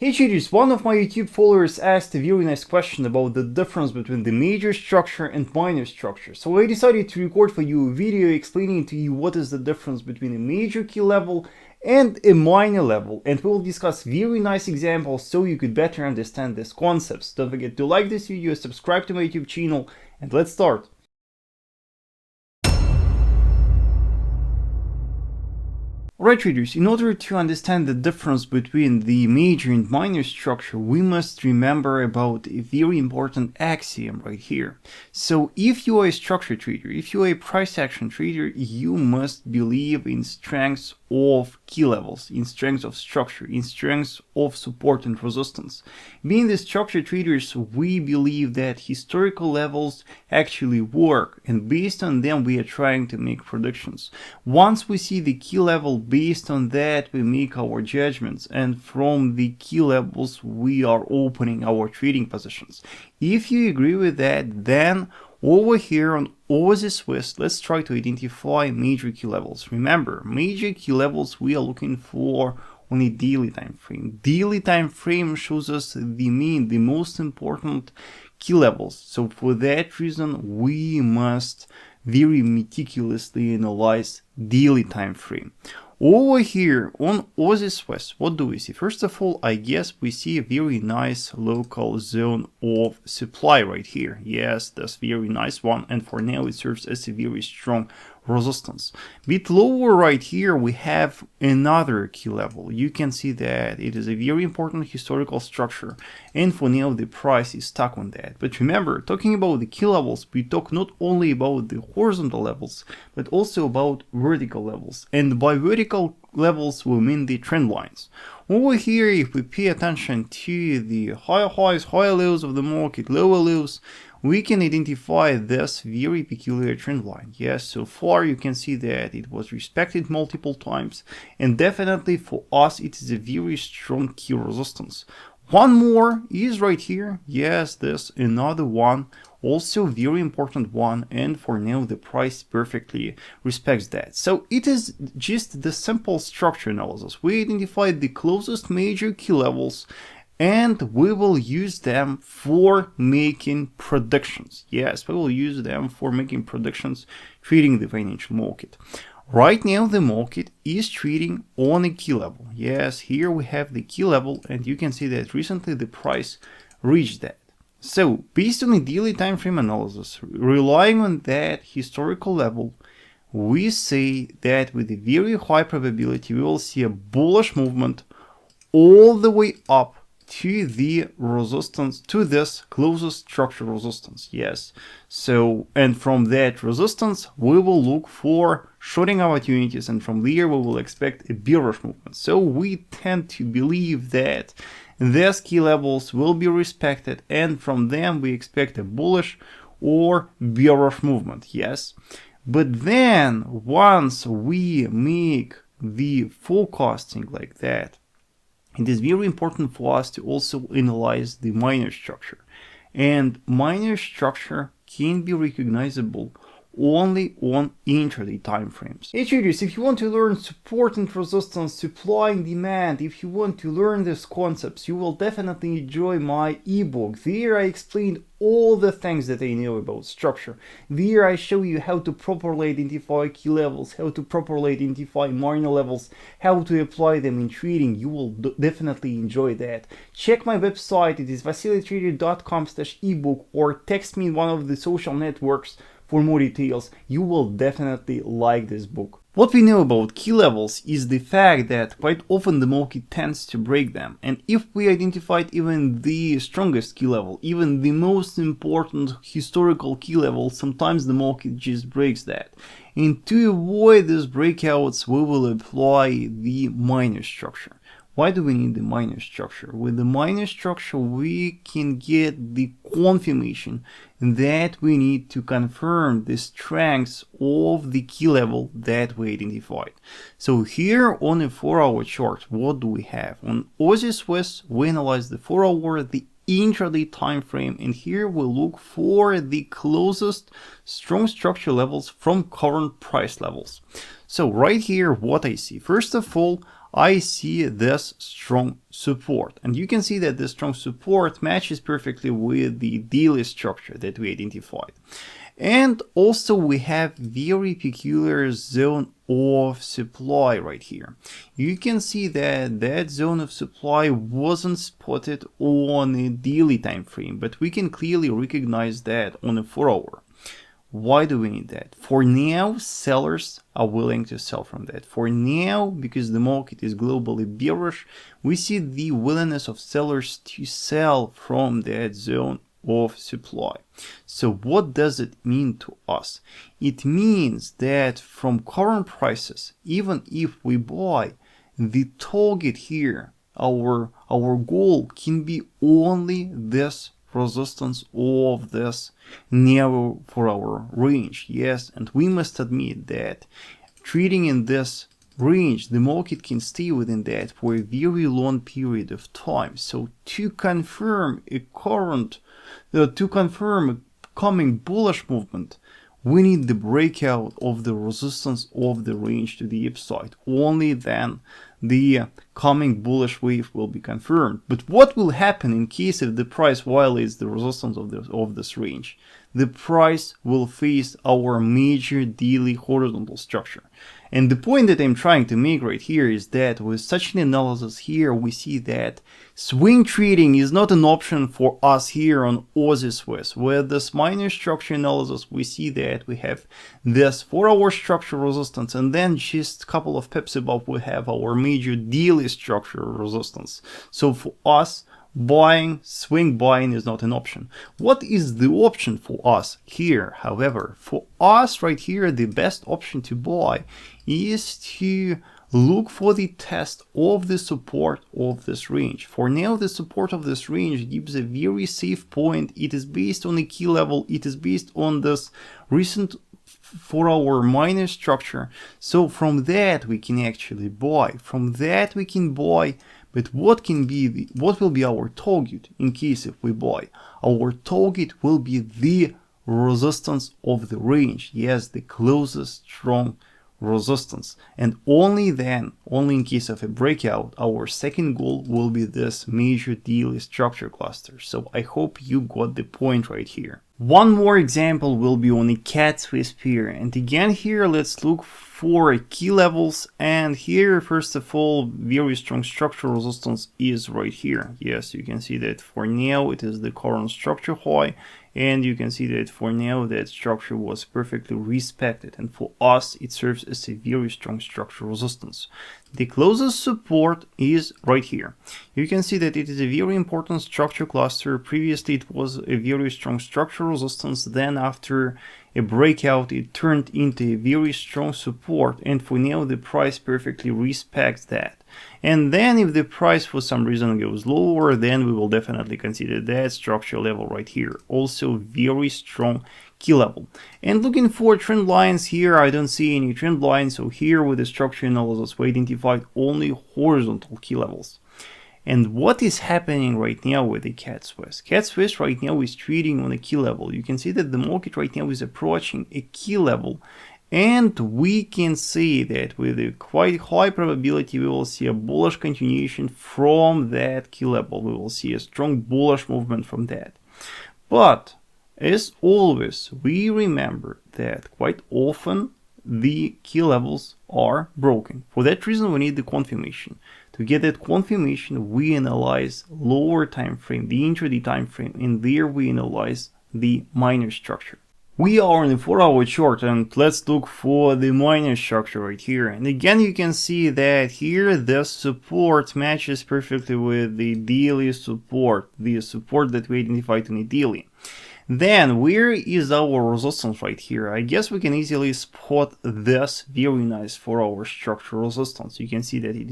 Hey traders, one of my YouTube followers asked a very nice question about the difference between the major structure and minor structure. So I decided to record for you a video explaining to you what is the difference between a major key level and a minor level, and we will discuss very nice examples so you could better understand these concepts. Don't forget to like this video, subscribe to my YouTube channel, and let's start. Alright traders, in order to understand the difference between the major and minor structure, we must remember about a very important axiom right here. So if you are a structure trader, if you are a price action trader, you must believe in strengths of key levels, in strengths of structure, in strengths of support and resistance. Being the structure traders, we believe that historical levels actually work, and based on them we are trying to make predictions. Once we see the key level, based on that we make our judgments, and from the key levels we are opening our trading positions. If you agree with that, then over here on Aussie Swiss, let's try to identify major key levels. Remember, major key levels we are looking for on a daily time frame. Daily time frame shows us the most important key levels. So for that reason, we must very meticulously analyze daily time frame. Over here on Aussie Swiss, what do we see? First of all, I guess we see a very nice local zone of supply right here. Yes, that's very nice one, and for now it serves as a very strong resistance. Bit lower right here we have another key level. You can see that it is a very important historical structure, and for now the price is stuck on that. But remember, talking about the key levels, we talk not only about the horizontal levels but also about vertical levels, and by vertical levels we mean the trend lines. Over here, if we pay attention to the higher highs, higher lows of the market, lower lows, we can identify this very peculiar trend line. Yes, so far you can see that it was respected multiple times, and definitely for us it is a very strong key resistance. One more is right here. Yes, this another one, also very important one, and for now the price perfectly respects that. So it is just the simple structure analysis. We identified the closest major key levels, and we will use them for making predictions. Yes, we will use them for making predictions trading the financial market. Right now the market is trading on a key level. Yes, here we have the key level, and you can see that recently the price reached that. So based on a daily time frame analysis, relying on that historical level, we say that with a very high probability we will see a bullish movement all the way up to the resistance, to this closest structure resistance. Yes, so and from that resistance we will look for shorting opportunities, and from there we will expect a bearish movement. So we tend to believe that these key levels will be respected, and from them we expect a bullish or bearish movement. Yes, but then once we make the forecasting like that, it is very important for us to also analyze the minor structure, and minor structure can be recognizable only on intraday time frames. Hey traders, if you want to learn support and resistance, supply and demand, if you want to learn these concepts, you will definitely enjoy my ebook. There I explained all the things that I know about structure. There I show you how to properly identify key levels, how to properly identify minor levels, how to apply them in trading. You will definitely enjoy that. Check my website, it is vasilytrader.com/ebook, or text me in one of the social networks for more details. You will definitely like this book. What we know about key levels is the fact that quite often the market tends to break them, and if we identified even the strongest key level, even the most important historical key level, sometimes the market just breaks that. And to avoid these breakouts, we will apply the minor structure. Why do we need the minor structure? With the minor structure we can get the confirmation that we need to confirm the strengths of the key level that we identified. So here on a 4-hour chart, what do we have? On Aussie Swiss we analyze the 4-hour, the intraday time frame, and here we look for the closest strong structure levels from current price levels. So right here what I see, first of all, I see this strong support. And you can see that this strong support matches perfectly with the daily structure that we identified. And also we have very peculiar zone of supply right here. You can see that that zone of supply wasn't spotted on a daily time frame, but we can clearly recognize that on a 4-hour. Why do we need that? For now, sellers are willing to sell from that. For now, because the market is globally bearish, we see the willingness of sellers to sell from that zone of supply. So what does it mean to us? It means that from current prices, even if we buy, the target here, our goal can be only this resistance of this narrow 4-hour range. Yes, and we must admit that trading in this range, the market can stay within that for a very long period of time. So to confirm a coming bullish movement, we need the breakout of the resistance of the range to the upside. Only then the coming bullish wave will be confirmed. But what will happen in case if the price violates the resistance of this range? The price will face our major daily horizontal structure. And the point that I'm trying to make right here is that with such an analysis here, we see that swing trading is not an option for us here on Aussie Swiss. With this minor structure analysis, we see that we have this 4-hour structure resistance, and then just a couple of pips above we have our major daily structure resistance. So for us, swing buying is not an option. What is the option for us here? However, for us right here, the best option to buy is to look for the test of the support of this range. For now, the support of this range gives a very safe point. It is based on a key level. It is based on this recent 4-hour minor structure. So from that we can actually buy. From that we can buy. But what will be our target in case if we buy? Our target will be the resistance of the range. Yes, the closest strong resistance. And only then, only in case of a breakout, our second goal will be this major daily structure cluster. So I hope you got the point right here. One more example will be on a cat Swiss pair. And again here, let's look for key levels. And here, first of all, very strong structural resistance is right here. Yes, you can see that for now it is the current structure high. And you can see that for now that structure was perfectly respected, and for us it serves as a very strong structural resistance. The closest support is right here. You can see that it is a very important structure cluster. Previously it was a very strong structural resistance, then after a breakout it turned into a very strong support, and for now the price perfectly respects that. And then if the price for some reason goes lower, then we will definitely consider that structure level right here. Also very strong key level. And looking for trend lines here, I don't see any trend lines. So here with the structure analysis, we identified only horizontal key levels. And what is happening right now with the cat Swiss? Cat Swiss right now is trading on a key level. You can see that the market right now is approaching a key level. And we can see that with a quite high probability we will see a bullish continuation from that key level. We will see a strong bullish movement from that. But as always, we remember that quite often the key levels are broken. For that reason, we need the confirmation. To get that confirmation, we analyze lower time frame, the intraday time frame, and there we analyze the minor structure. We are on the 4-hour chart, and let's look for the minor structure right here. And again, you can see that here the support matches perfectly with the daily support, the support that we identified in the daily. Then where is our resistance right here? I guess we can easily spot this very nice 4-hour structural resistance. You can see that it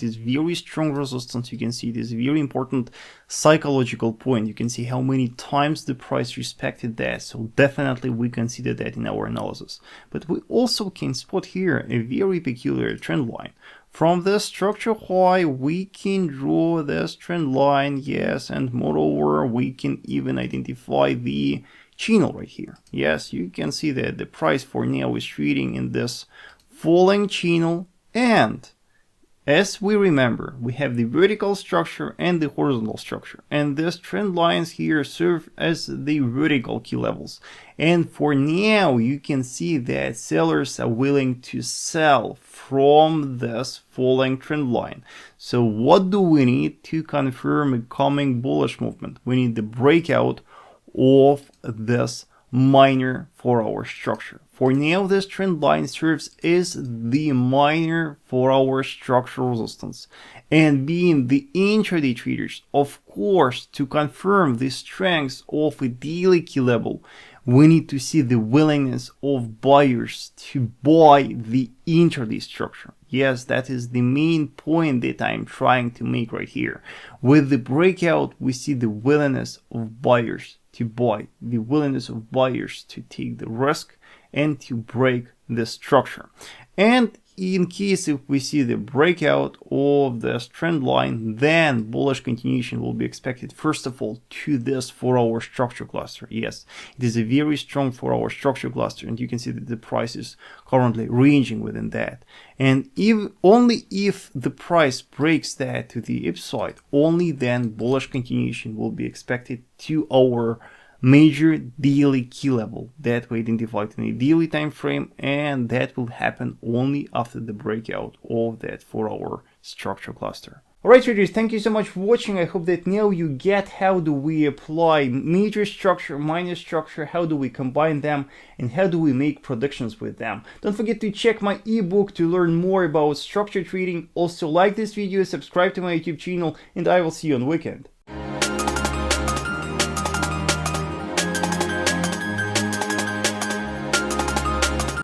is very strong resistance. You can see it is a very important psychological point. You can see how many times the price respected that. So definitely we consider that in our analysis. But we also can spot here a very peculiar trend line. From the structure high, we can draw this trend line, yes, and moreover, we can even identify the channel right here. Yes, you can see that the price for now is trading in this falling channel, and As we remember, we have the vertical structure and the horizontal structure, and these trend lines here serve as the vertical key levels. And for now, you can see that sellers are willing to sell from this falling trend line. So what do we need to confirm a coming bullish movement? We need the breakout of this minor 4-hour structure. For now, this trend line serves as the minor 4-hour structural resistance. And being the intraday traders, of course, to confirm the strength of a daily key level, we need to see the willingness of buyers to buy the intraday structure. Yes, that is the main point that I'm trying to make right here. With the breakout, we see the willingness of buyers to buy, the willingness of buyers to take the risk and to break the structure. And in case if we see the breakout of this trend line, then bullish continuation will be expected, first of all, to this 4-hour structure cluster. Yes, it is a very strong 4-hour structure cluster, and you can see that the price is currently ranging within that. And only if the price breaks that to the upside, only then bullish continuation will be expected to our major daily key level that we identified in a daily time frame, and that will happen only after the breakout of that 4-hour structure cluster. Alright traders, thank you so much for watching. I hope that now you get how do we apply major structure, minor structure, how do we combine them, and how do we make predictions with them. Don't forget to check my ebook to learn more about structure trading. Also like this video, subscribe to my YouTube channel, and I will see you on the weekend.